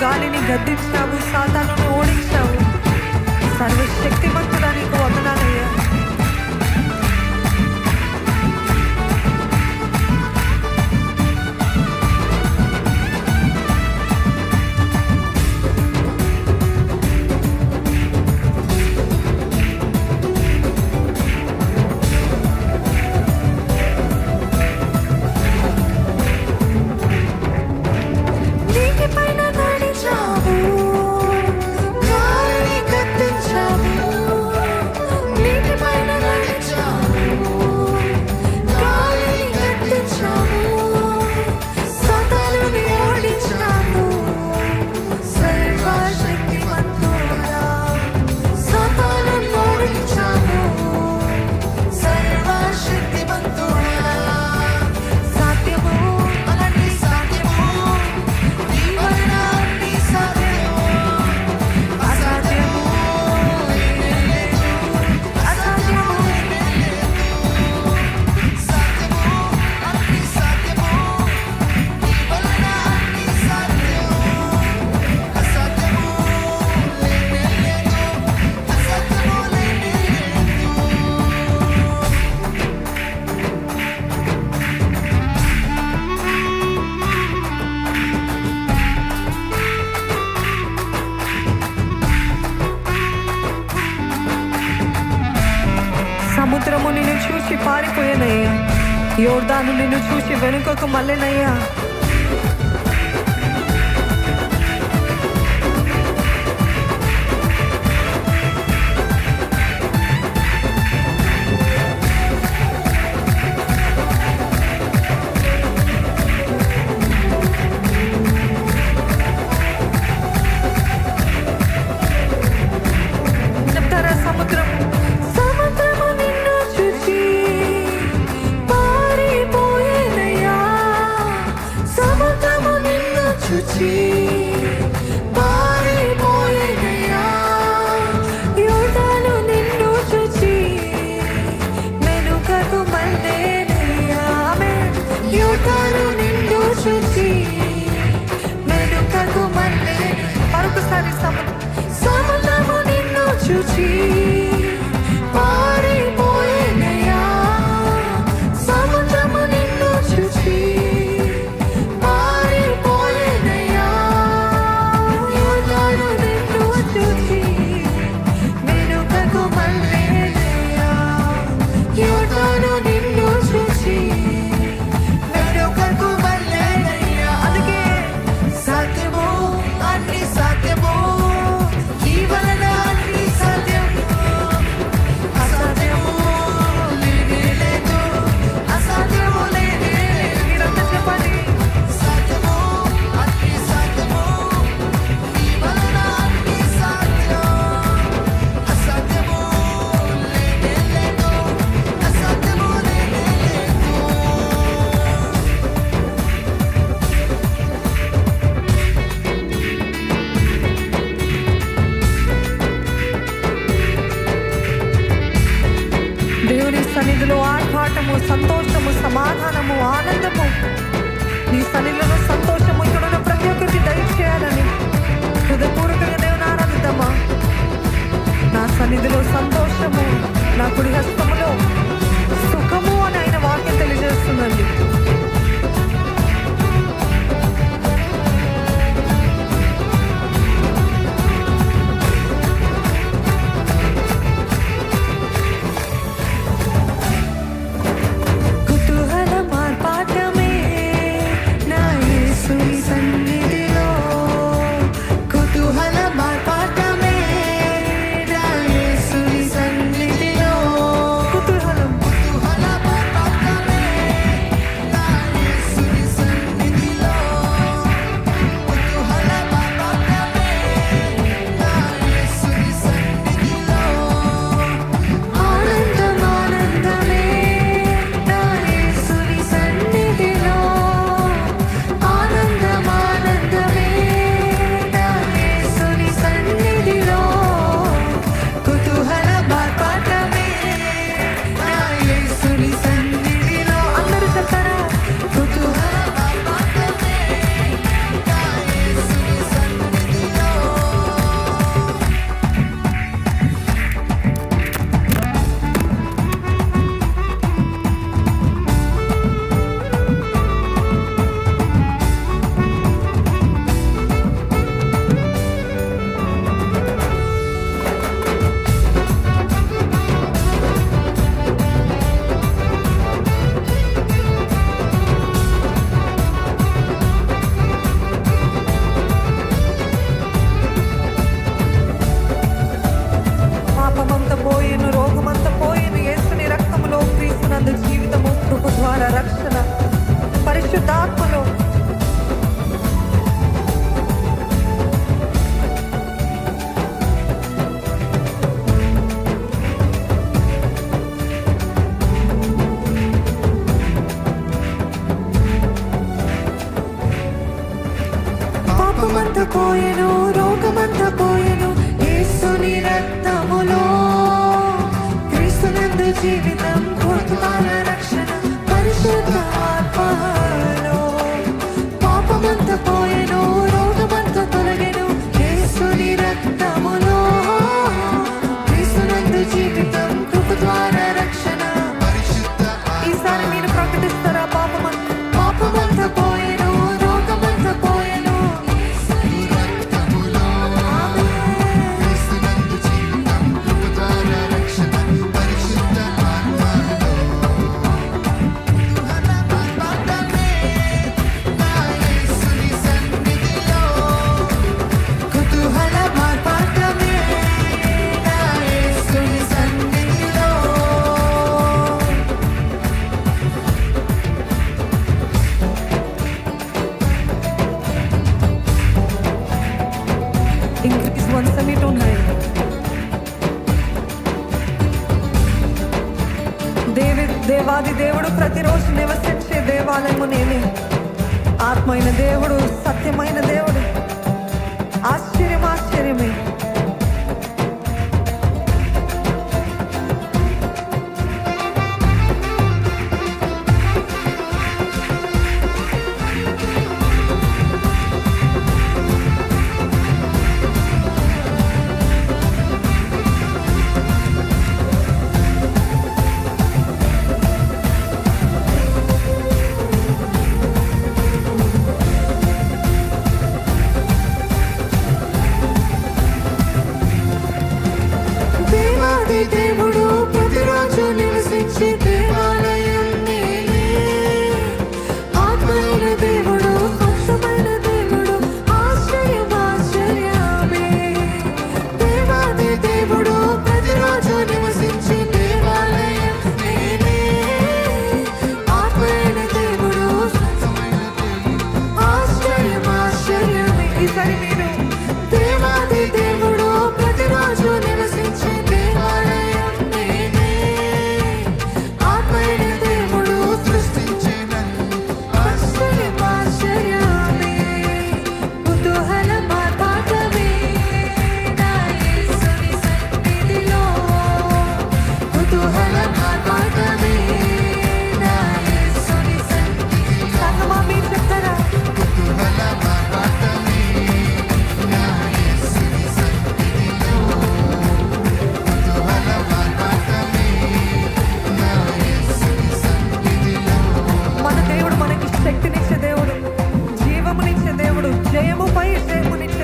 గాలిని గద్దించావు, సాతానును ఓడించావు. సర్వశక్తిమంతుడా నీకు వందనాలయ్యా. సముద్రము నిన్ను చూసి పారిపోయానయ్యా. యోర్దాను నిన్ను చూసి వెనుకకు మళ్ళేనయ్యా. మరొకసారి సముద్రము నిన్ను చూచి పారిపోయేనయ్యా. సముద్రము నిన్ను చూచి పారిపోయేనయ్యా. యోర్దాను నిన్ను చూచి వెనుకకు మళ్ళేనయ్యా. యోర్దాను నిన్ను చూచి వెనుకకు మళ్ళేనయ్యా. అందుకే సాధ్యము అన్ని సాధ్యము, ఈ వలన అన్ని సాధ్యము. అసాధ్యము లేనే లేదు, అసాధ్యము లేనే లేదు. మీరంతా చెప్పండి. సాధ్యము అన్ని సాధ్యము, ఈ వలన అన్ని సాధ్యం. అసాధ్యము లేనే లేదు, అసాధ్యము లేనే లేదు. దేవుని సన్నిధిలో ఆర్భాటము, సంతోషము, సమాధానము, ఆనందము. నీ సన్నిధిలో సంతోషము ఇక్కడ ఉన్న ప్రతి ఒక్కరికి దయచేయాలని హృదయపూర్వకంగా దేవుని ఆరాధిద్దామా. నా సన్నిధిలో సంతోషము, నా కుడి హస్తములో సుఖము అని ఆయన వాక్యం తెలియజేస్తుందండి. కుతూహల మార్పాటమే నా యేసుని సన్నిధిలో వన్స్ మీ ఉన్నాయి. దేవాది దేవుడు ప్రతిరోజు నివసించే దేవాలయము నేనే. ఆత్మ అయిన దేవుడు, సత్యమైన దేవుడు. ఆశ్చర్యం ఆశ్చర్యమే. దేవుడు ప్రతిరోజు నివసించే దేవాలయం నేనే. ఆత్మైన దేవుడు, స్వచ్ఛమైన దేవుడు, ఆశ్చర్యం ఆశ్చర్యమే. దేవాది దేవుడు ప్రతిరోజు నివసించే దేవాలయం నేనే. ఆత్మైన దేవుడు, స్వచ్ఛమైన దేవుడు, ఆశ్చర్యం ఆశ్చర్యమే. ఈసారి మీరు దేవాది దేవుడు ప్రతిరోజు నివసించే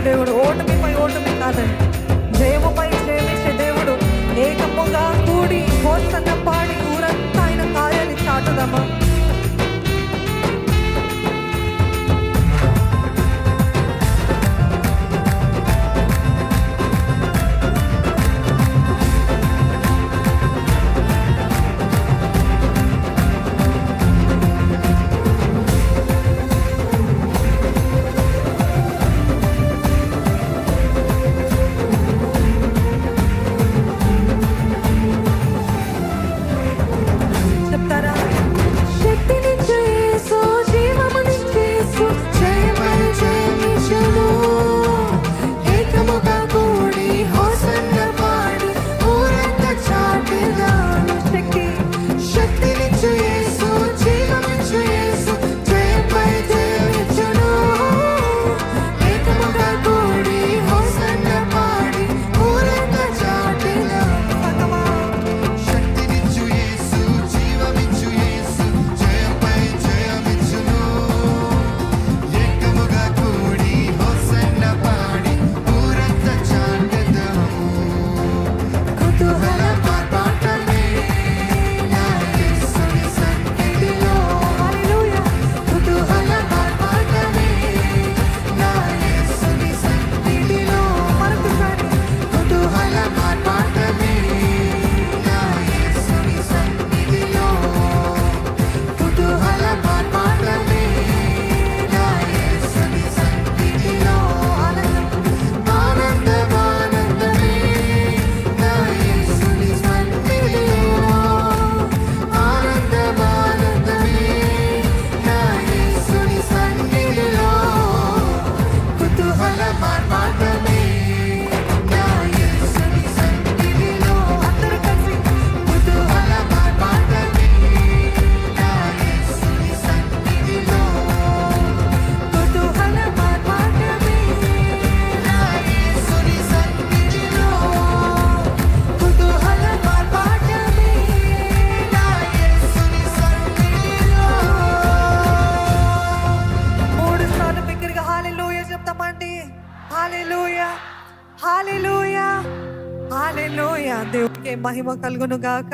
దేవుడు, ఓటమిపై ఓటమి కాదండి, జయముపై జయమిచ్చే దేవుడు. ఏకముగా కూడి హోసన్న పాడి ఊరంతా ఆయన కార్యాన్ని చాటుదమా. హల్లెలూయా, హల్లెలూయా. దేవుడికి మహిమ కలుగును గాక.